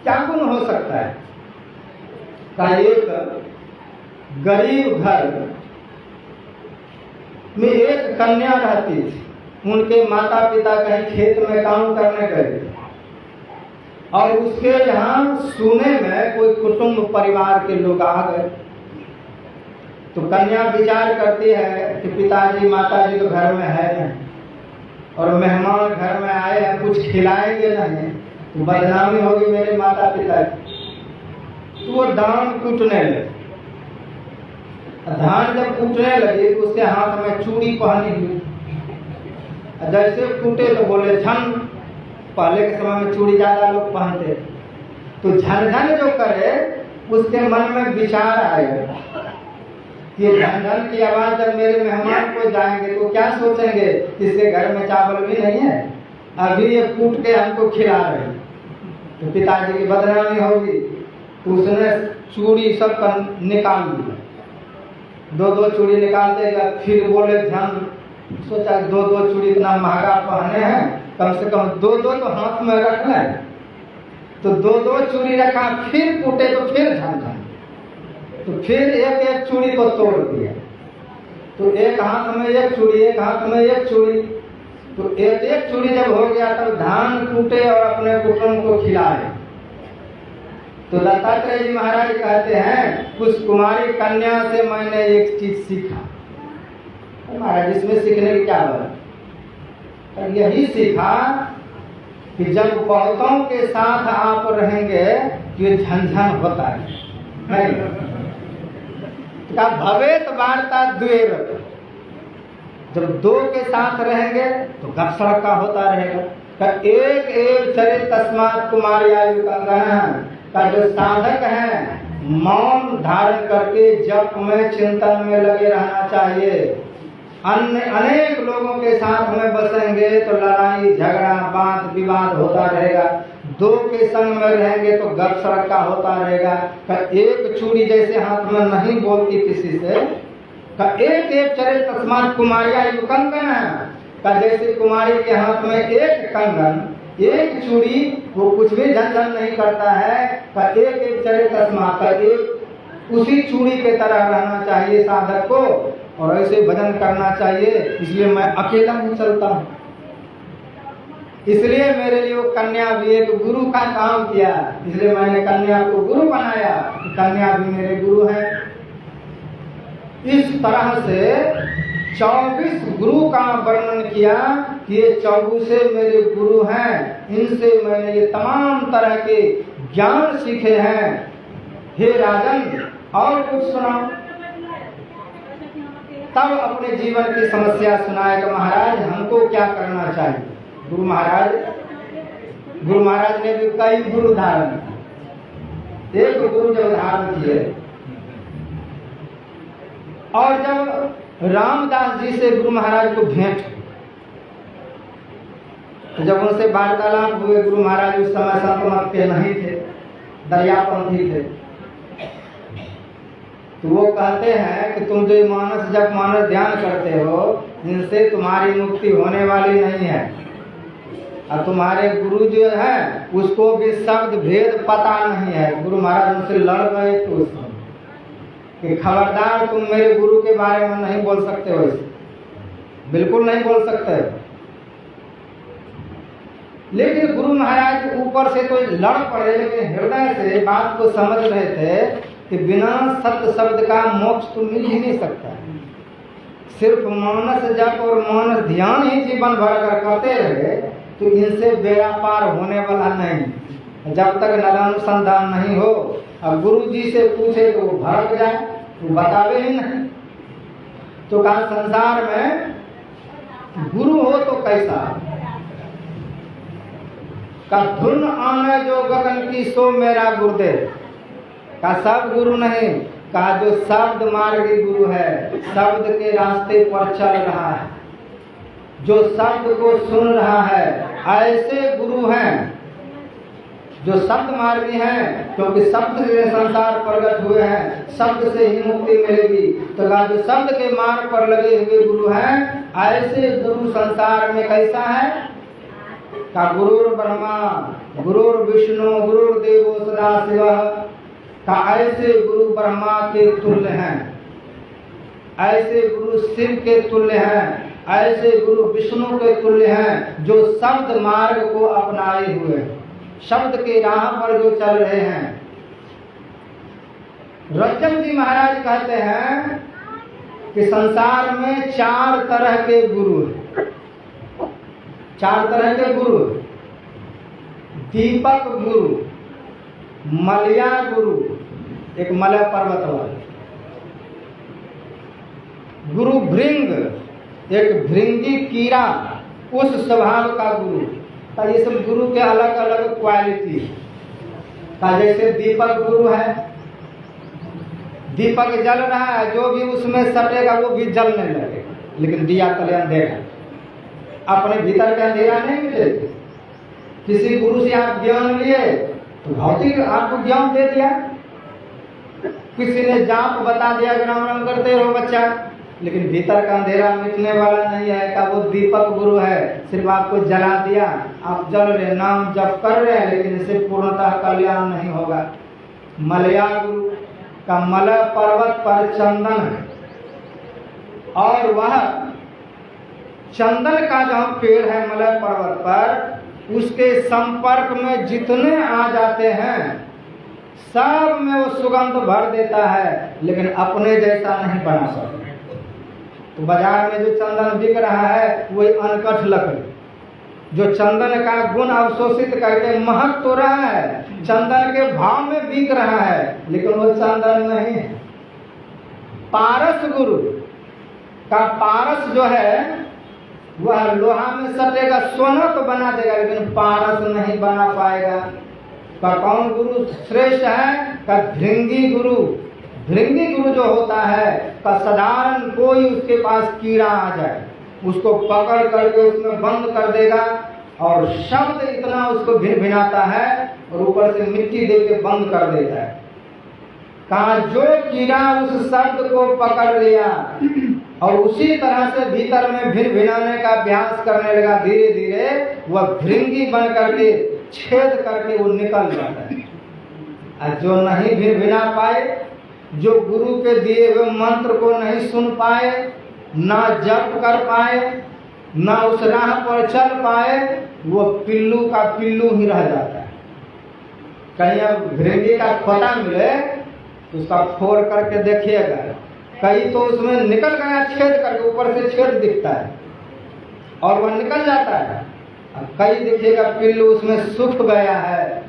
क्या गुण हो सकता है? का एक गरीब घर में एक कन्या रहती थी। उनके माता पिता कहीं खेत में काम करने गए और उसके यहाँ सुने में कोई कुटुंब परिवार के लोग आ गए। तो कन्या विचार करती है कि पिताजी माताजी तो घर में है नहीं, और मेहमान घर में आए हैं, कुछ खिलाएंगे नहीं तो बदनामी होगी मेरे माता पिता की। तो वो धान कूटने लगी। धान जब कूटने लगी तो उसके हाथ में चूड़ी पहनी हुई, जैसे कूटे तो बोले झन। पहले के समय में चूड़ी ज्यादा लोग पहनते, तो झनझन जो करे उसके मन में विचार आएगा, ये झनझन की आवाज जब मेरे मेहमान को जाएंगे तो क्या सोचेंगे, इसके घर में चावल भी नहीं है, अभी ये कूट के हमको खिला रहे, तो पिताजी की बदनामी होगी। तो उसने चूड़ी सब निकाल दी, दो चूड़ी निकाल देगा। फिर बोले झन, सोचा दो चूड़ी इतना महंगा पहने हैं, कम से कम दो तो हाथ में रख लें। तो दो चूड़ी रखा, फिर कूटे तो फिर झन, तो फिर एक चूड़ी को तोड़ दिया। तो एक हाथ में एक चूड़ी, एक हाथ में एक चूड़ी, तो एक चूड़ी जब हो गया तब धान कूटे और अपने कुटुंब को खिलाए। तो दत्तात्रेय जी महाराज कहते हैं, उस कुमारी कन्या से मैंने एक चीज सीखा। महाराज इसमें सीखने की क्या बात, और यही सीखा कि जब बहुतों के साथ आप रहेंगे ये झंझन होता है नहीं। भवेत वार्ता द्वेर, जब दो के साथ रहेंगे तो गपसड़ का होता रहेगा। एक एक चरित तस्मात् कुमारी आयु का जो साधक है मौन धारण करके जप में चिंतन में लगे रहना चाहिए। अनेक लोगों के साथ में बसेंगे तो लड़ाई झगड़ा बात विवाद होता रहेगा, दो के संग में रहेंगे तो गप सड़का होता रहेगा। एक चूड़ी जैसे हाथ में नहीं बोलती किसी से, एक एक चरित तस्मात् कुमारिया कंगन है का जैसे कुमारी के हाथ में एक कंगन एक चूड़ी, वो कुछ भी झंझन नहीं करता है। एक एक चरित तस्मात् का एक उसी चूड़ी के तरह रहना चाहिए साधक को, और ऐसे भजन करना चाहिए। इसलिए मैं अकेला नहीं चलता हूँ, इसलिए मेरे लिए वो कन्या भी एक गुरु का काम किया, इसलिए मैंने कन्या को गुरु बनाया। कन्या भी मेरे गुरु है। इस तरह से 24 गुरु का वर्णन किया कि ये 24 मेरे गुरु हैं, इनसे मैंने ये तमाम तरह के ज्ञान सीखे हैं। हे राजन और कुछ सुनाओ। तब अपने जीवन की समस्या सुनाएगा, महाराज हमको क्या करना चाहिए। गुरु महाराज ने भी कई गुरु धारण, एक गुरु जब धारण किए, और जब रामदास जी से गुरु महाराज को भेंट, तो जब उनसे वार्तालाप हुए, गुरु महाराज उस समय संत मत के नहीं थे, दरियापंथी थे। तो वो कहते हैं कि तुम जो मानस जब मानस ध्यान करते हो, इनसे तुम्हारी मुक्ति होने वाली नहीं है। और तुम्हारे गुरु जो है उसको भी शब्द भेद पता नहीं है। गुरु महाराज उनसे लड़ गए तो कि खबरदार तुम मेरे गुरु के बारे में नहीं बोल सकते हो, बिल्कुल नहीं बोल सकते। लेकिन गुरु महाराज ऊपर से तो लड़ पड़े, लेकिन हृदय से बात को समझ रहे थे कि बिना सत्य शब्द का मोक्ष तो मिल ही नहीं सकता। सिर्फ मानस जप और मानस ध्यान ही जीवन भर कर करते रहे तो इनसे बेड़ा पार होने वाला नहीं। जब तक नरानुसंधान नहीं हो, अब गुरु जी से पूछे तो वो भड़क जाए, तो बतावे ही नहीं। तो कहा संसार में गुरु हो तो कैसा, का धुन आने जो गगन की सो मेरा गुरुदेव। का सब गुरु नहीं, का जो शब्द मार्गी गुरु है, शब्द के रास्ते पर चल रहा है, जो शब्द को सुन रहा है, ऐसे गुरु हैं जो शब्द मार्गी हैं। क्योंकि शब्द से संसार प्रगट हुए हैं, शब्द से ही मुक्ति मिलेगी। तो का जो शब्द के मार्ग पर लगे हुए गुरु हैं, ऐसे गुरु संसार में कैसा है, का गुरुर ब्रह्मा गुरुर विष्णु गुरुर्देवो सदाशिव। का ऐसे गुरु ब्रह्मा के तुल्य हैं, ऐसे गुरु शिव के तुल्य हैं, ऐसे गुरु विष्णु के तुल्य हैं, जो शब्द मार्ग को अपनाए हुए, शब्द के राह पर जो चल रहे हैं। रज्जम जी महाराज कहते हैं कि संसार में 4 तरह के गुरु हैं। 4 तरह के गुरु, दीपक गुरु, मलया गुरु, एक मलय पर्वत वाला गुरु, भृंग, एक भृंगी कीड़ा उस स्वभाव का गुरु। तो ये सब गुरु के अलग अलग क्वालिटी का। जैसे दीपक गुरु है, दीपक जल रहा है, जो भी उसमें सटेगा वो भी जलने लगेगा, लेकिन दिया तले अंधेरा, अपने भीतर का अंधेरा नहीं मिलेगा। किसी गुरु से आप ज्ञान लिए तो भौतिक आपको ज्ञान दे दिया, किसी ने जाप बता दिया कि राम राम करते रहो बच्चा, लेकिन भीतर का अंधेरा मिटने वाला नहीं है। का वो दीपक गुरु है, सिर्फ आपको जला दिया, आप जल रहे, नाम जप कर रहे हैं, लेकिन इससे पूर्णतः कल्याण नहीं होगा। मलया गुरु का मलय पर्वत पर चंदन है, और वह चंदन का जहाँ पेड़ है मलय पर्वत पर, उसके संपर्क में जितने आ जाते हैं सब में वो सुगंध भर देता है, लेकिन अपने जैसा नहीं बना सकता। तो बाजार में जो चंदन बिक रहा है वही अनकठ लकड़ी, जो चंदन का गुण अवशोषित करके महक तो रहा है, चंदन के भाव में बिक रहा है, लेकिन वो चंदन नहीं है। पारस गुरु का पारस जो है वह लोहा में सटेगा, सोना तो बना देगा, लेकिन पारस नहीं बना पाएगा। का कौन गुरु श्रेष्ठ है? का भृंगी गुरु। भृंगी गुरु जो होता है का साधारण कोई उसके पास कीड़ा आ जाए, उसको पकड़ करके उसमें बंद कर देगा, और शब्द इतना उसको भिनभिनाता है और ऊपर से मिट्टी दे के बंद कर देता है। कहा जो कीड़ा उस शब्द को पकड़ लिया और उसी तरह से भीतर में भिनभिनाने का अभ्यास करने लगा, धीरे धीरे वह भृंगी बन करके छेद करके वो निकल जाता है। और जो नहीं भिनभिना पाए, जो गुरु के दिए हुए मंत्र को नहीं सुन पाए, ना जप कर पाए, ना उस राह पर चल पाए, वो पिल्लू का पिल्लू ही रह जाता है। कहीं अब भृंगी का खोता मिले तो उसका फोड़ करके देखिएगा, कहीं तो उसमें निकल गया छेद करके, ऊपर से छेद दिखता है और वह निकल जाता है, और कहीं देखिएगा पिल्लू उसमें सूख गया है,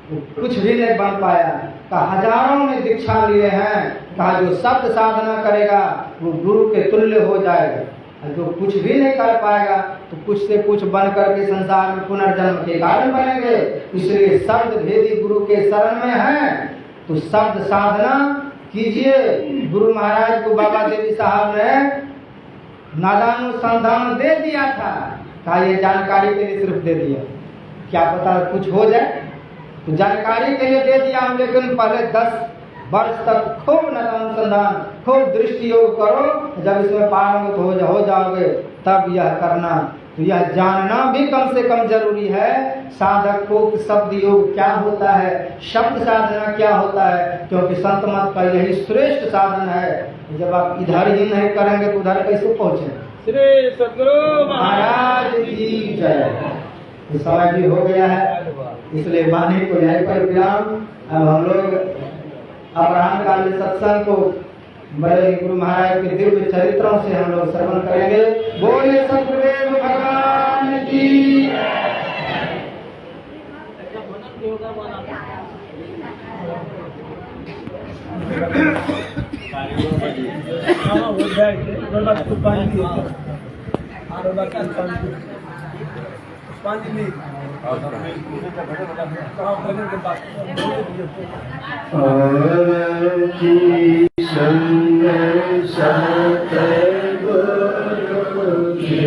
कुछ भी नहीं बन पाया। का हजारों ने दीक्षा लिए हैं, कहा जो शब्द साधना करेगा वो गुरु के तुल्य हो जाएगा, और जो कुछ भी नहीं कर पाएगा तो कुछ से कुछ बन करके संसार में पुनर्जन्म के कारण बनेंगे। इसलिए शब्द भेदी गुरु के शरण में है तो शब्द साधना कीजिए। गुरु महाराज को बाबा देवी साहब ने नादानुसंधान दे दिया था, कहा ये जानकारी के लिए सिर्फ दे दिया, क्या पता कुछ हो जाए, तो जानकारी के लिए दे दिया हम, लेकिन पहले 10 वर्ष तक खूब अनुसंधान, खूब दृष्टि योग करो, जब इसमें पारंगत हो जाओगे तब यह करना। तो यह जानना भी कम से कम जरूरी है, साधक को शब्द योग क्या होता है, शब्द साधना क्या होता है, क्योंकि संत मत का यही श्रेष्ठ साधन है। जब आप इधर ही नहीं करेंगे तो उधर कैसे पहुँचे। श्री सद्गुरु महाराज की जय। तो समय भी हो गया है, इसलिए वाणी को यहीं पर विराम। अब हम लोग अपराह्न काल सत्संग को बड़े गुरु महाराज के दिव्य चरित्रों से हम लोग श्रवण करेंगे। बोले सतगुरुदेव भगवान की। सतगुरु की